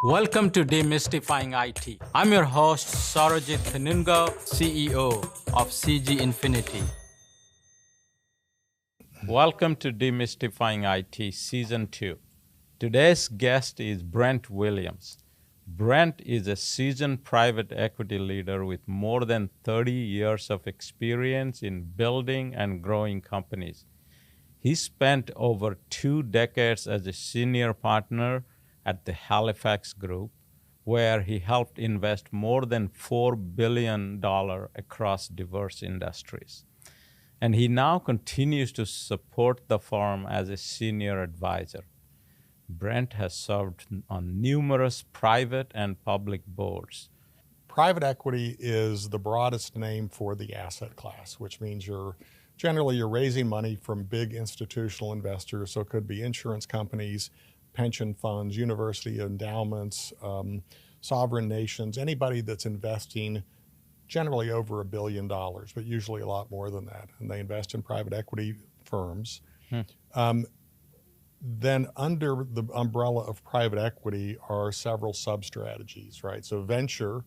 Welcome to Demystifying IT. I'm your host, Saurajit Kanungo, CEO of CG Infinity. Welcome to Demystifying IT Season 2. Today's guest is Brent Williams. Brent is a seasoned private equity leader with more than 30 years of experience in building and growing companies. He spent over 2 decades as a senior partner at the Halifax Group, where he helped invest more than $4 billion across diverse industries. And he now continues to support the firm as a senior advisor. Brent has served on numerous private and public boards. Private equity is the broadest name for the asset class, which means you're raising money from big institutional investors. So it could be insurance companies, pension funds, university endowments, sovereign nations, anybody that's investing generally over $1 billion, but usually a lot more than that. And they invest in private equity firms. Then under the umbrella of private equity are several sub-strategies, right? So venture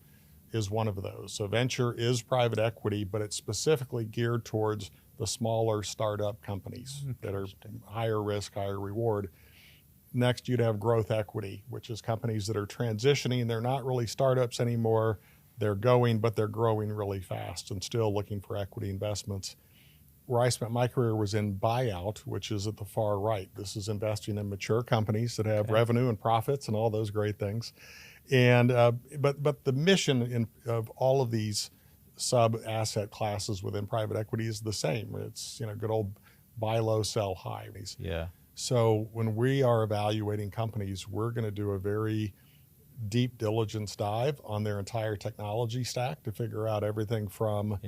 is one of those. So venture is private equity, but it's specifically geared towards the smaller startup companies that are higher risk, higher reward. Next, you'd have growth equity, which is companies that are transitioning. They're not really startups anymore. They're growing really fast and still looking for equity investments. Where I spent my career was in buyout, which is at the far right. This is investing in mature companies that have revenue and profits and all those great things. And but the mission of all of these sub-asset classes within private equity is the same. It's good old buy low, sell high. Yeah. So when we are evaluating companies, we're going to do a very deep diligence dive on their entire technology stack to figure out everything from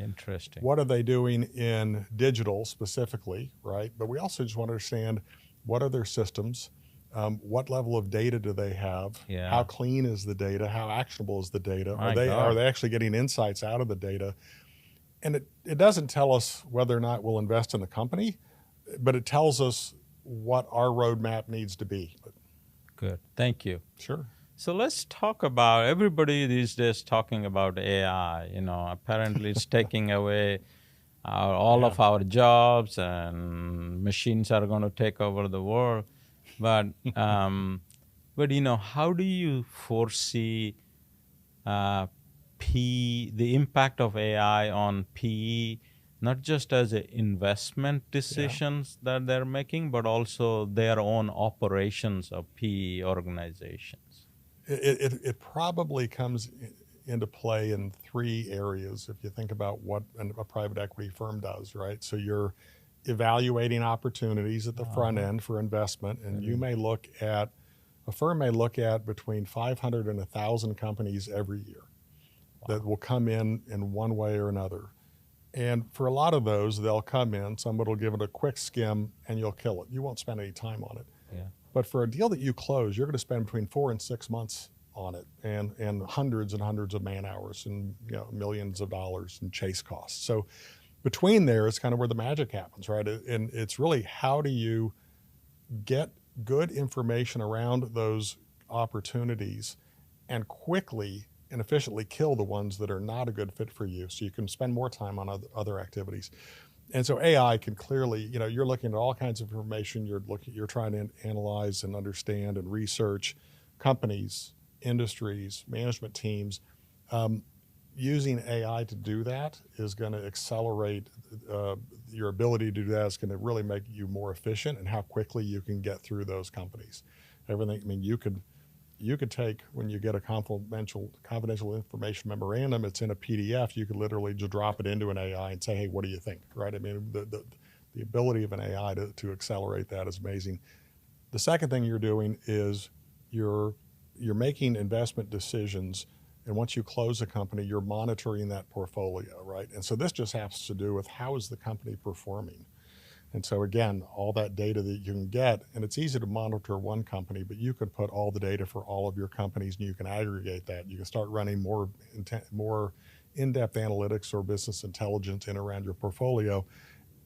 what are they doing in digital specifically, right? But we also just want to understand what are their systems, what level of data do they have, how clean is the data, how actionable is the data, are they actually getting insights out of the data? And it doesn't tell us whether or not we'll invest in the company, but it tells us what our roadmap needs to be. Good, thank you. Sure. So let's talk about, everybody these days talking about AI, apparently it's taking away all of our jobs and machines are going to take over the world. But, how do you foresee the impact of AI on PE, not just as investment decisions that they're making, but also their own operations of PE organizations? It probably comes into play in 3 areas if you think about what a private equity firm does, right? So you're evaluating opportunities at the front end for investment, and a firm may look at between 500 and 1,000 companies every year that will come in one way or another. And for a lot of those, they'll come in, somebody will give it a quick skim, and you'll kill it. You won't spend any time on it. Yeah. But for a deal that you close, you're going to spend between 4 and 6 months on it, and hundreds and hundreds of man hours and millions of dollars in chase costs. So between there is kind of where the magic happens, right? And it's really how do you get good information around those opportunities and quickly and efficiently kill the ones that are not a good fit for you, so you can spend more time on other activities. And so AI can clearly, you're looking at all kinds of information. You're trying to analyze and understand and research companies, industries, management teams. Using AI to do that is going to accelerate your ability to do that. It's going to really make you more efficient and how quickly you can get through those companies. Everything. You could take, when you get a confidential information memorandum, it's in a PDF, you could literally just drop it into an AI and say, hey, what do you think, right? The ability of an AI to accelerate that is amazing. The second thing you're doing is you're making investment decisions, and once you close a company, you're monitoring that portfolio, right? And so this just has to do with how is the company performing. And so again, all that data that you can get, and it's easy to monitor one company, but you could put all the data for all of your companies and you can aggregate that. You can start running more in-depth analytics or business intelligence in around your portfolio.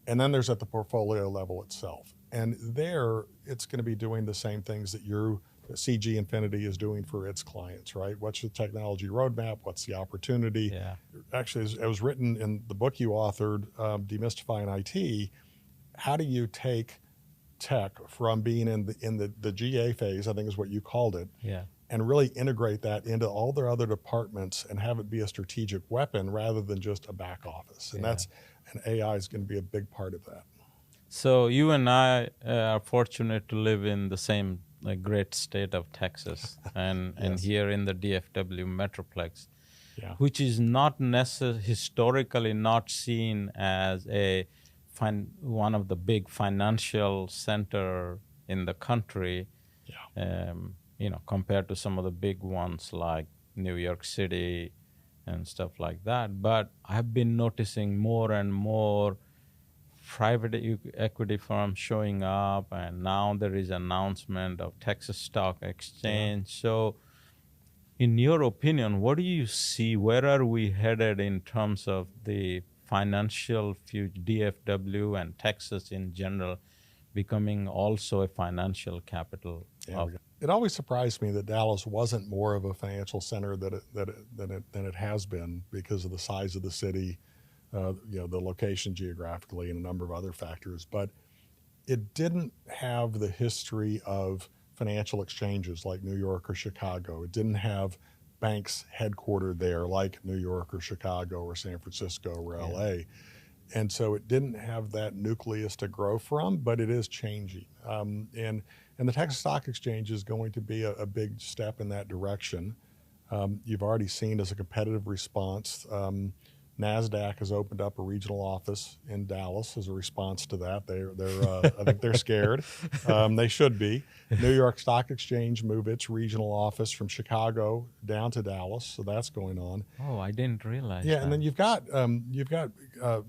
And then there's at the portfolio level itself. And there, it's going to be doing the same things that you're CG Infinity is doing for its clients, right? What's the technology roadmap? What's the opportunity? Yeah. Actually, it was written in the book you authored, Demystifying IT. How do you take tech from being in the GA phase, I think is what you called it, Yeah. and really integrate that into all their other departments and have it be a strategic weapon rather than just a back office? And and AI is going to be a big part of that. So you and I are fortunate to live in the same great state of Texas and Yes. here in the DFW Metroplex, Yeah. which is not historically not seen as one of the big financial center in the country, Yeah. compared to some of the big ones like New York City and stuff like that. But I've been noticing more and more private equity firms showing up, and now there is announcement of Texas Stock Exchange. Yeah. So in your opinion, what do you see? Where are we headed in terms of the financial future, DFW and Texas in general, becoming also a financial capital? Yeah, it always surprised me that Dallas wasn't more of a financial center than it has been because of the size of the city, the location geographically, and a number of other factors. But it didn't have the history of financial exchanges like New York or Chicago. It didn't have banks headquartered there like New York or Chicago or San Francisco or LA. And so it didn't have that nucleus to grow from, but it is changing. And the Texas Stock Exchange is going to be a big step in that direction. You've already seen as a competitive response, NASDAQ has opened up a regional office in Dallas as a response to that. I think they're scared. They should be. New York Stock Exchange moved its regional office from Chicago down to Dallas, so that's going on. Oh, I didn't realize. Yeah, that. and then you've got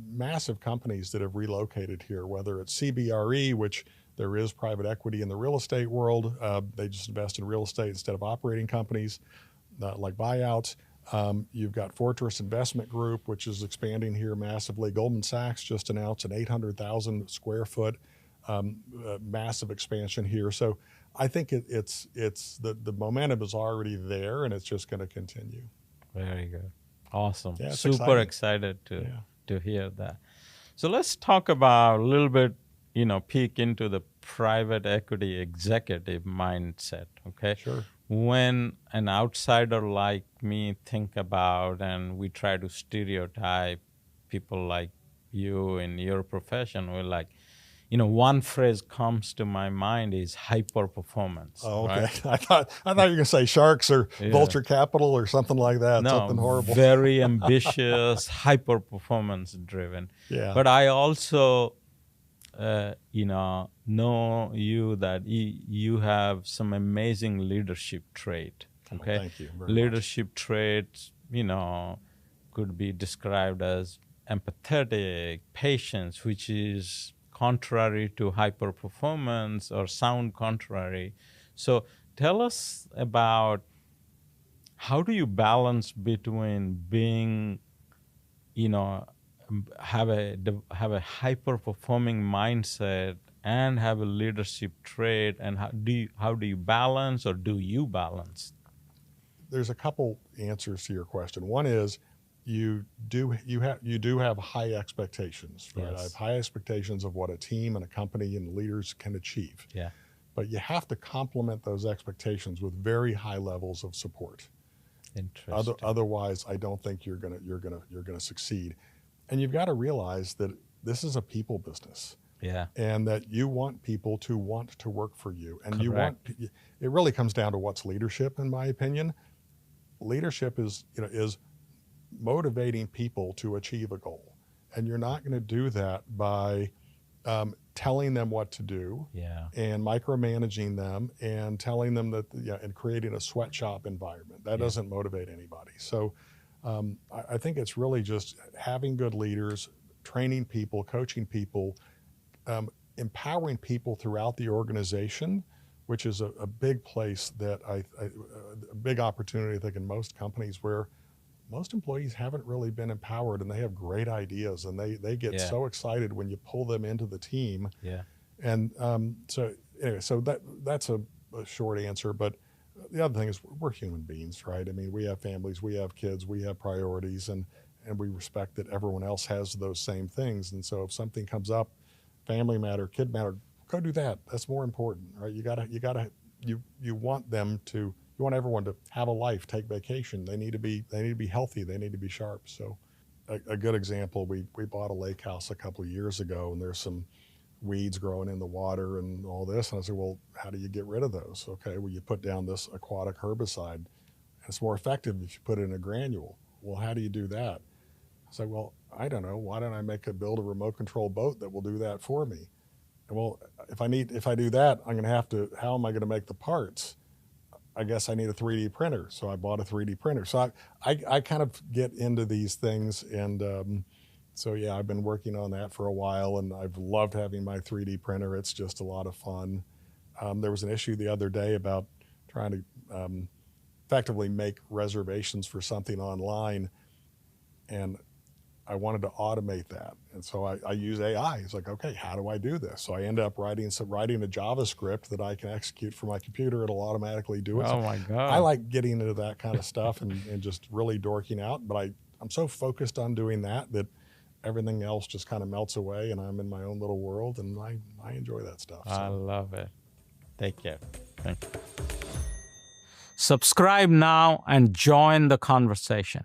massive companies that have relocated here, whether it's CBRE, which there is private equity in the real estate world. They just invest in real estate instead of operating companies like buyouts. You've got Fortress Investment Group, which is expanding here massively. Goldman Sachs just announced an 800,000 square foot massive expansion here. So I think it's the momentum is already there, and it's just going to continue. Very good. Awesome. Yeah, Super excited to hear that. So let's talk about a little bit, peek into the private equity executive mindset, okay? Sure. When an outsider like me think about, and we try to stereotype people like you in your profession, we're like, one phrase comes to my mind is hyper performance. Oh, okay. Right? I thought you were going to say sharks or vulture capital or something like that. No, something horrible. Very ambitious, hyper performance driven. Yeah. But I also, know you that you have some amazing leadership trait. Okay. Oh, thank you very leadership much. traits, could be described as empathetic, patience, which is contrary to hyper performance or sound contrary. So tell us about how do you balance between being, have a hyper performing mindset and have a leadership trait, and how do you balance, or do you balance? There's a couple answers to your question. One is you do have high expectations, right? Yes. I have high expectations of what a team and a company and leaders can achieve. Yeah. But you have to complement those expectations with very high levels of support. Interesting. Otherwise, I don't think you're gonna succeed. And you've got to realize that this is a people business. Yeah. And that you want people to want to work for you. And Correct. It really comes down to what's leadership, in my opinion. Leadership is motivating people to achieve a goal. And you're not going to do that by telling them what to do and micromanaging them and telling them that, and creating a sweatshop environment. That doesn't motivate anybody. So I think it's really just having good leaders, training people, coaching people, empowering people throughout the organization, which is a big place that a big opportunity, I think, in most companies where most employees haven't really been empowered, and they have great ideas, and they get so excited when you pull them into the team. Yeah. And so anyway, so that's a a short answer. But the other thing is we're human beings, right? I mean, we have families, we have kids, we have priorities, and we respect that everyone else has those same things. And so if something comes up, family matter, kid matter, go do that. That's more important, right? You want them to, you want everyone to have a life, take vacation. They need to be healthy. They need to be sharp. So a good example, we bought a lake house a couple of years ago, and there's some weeds growing in the water and all this. And I said, well, how do you get rid of those? Okay, well, you put down this aquatic herbicide. And it's more effective if you put it in a granule. Well, how do you do that? I said, well, I don't know. Why don't I build a remote control boat that will do that for me? And well, if I do that, I'm going to have to, how am I going to make the parts? I guess I need a 3D printer. So I bought a 3D printer. So I kind of get into these things. And so yeah, I've been working on that for a while, and I've loved having my 3D printer. It's just a lot of fun. There was an issue the other day about trying to effectively make reservations for something online, and I wanted to automate that. And so I use AI. It's like, okay, how do I do this? So I end up writing a JavaScript that I can execute from my computer. It'll automatically do it. Oh my God. I like getting into that kind of stuff and just really dorking out. But I'm so focused on doing that everything else just kind of melts away, and I'm in my own little world, and I enjoy that stuff. So. I love it. Take care. Thank you. Subscribe now and join the conversation.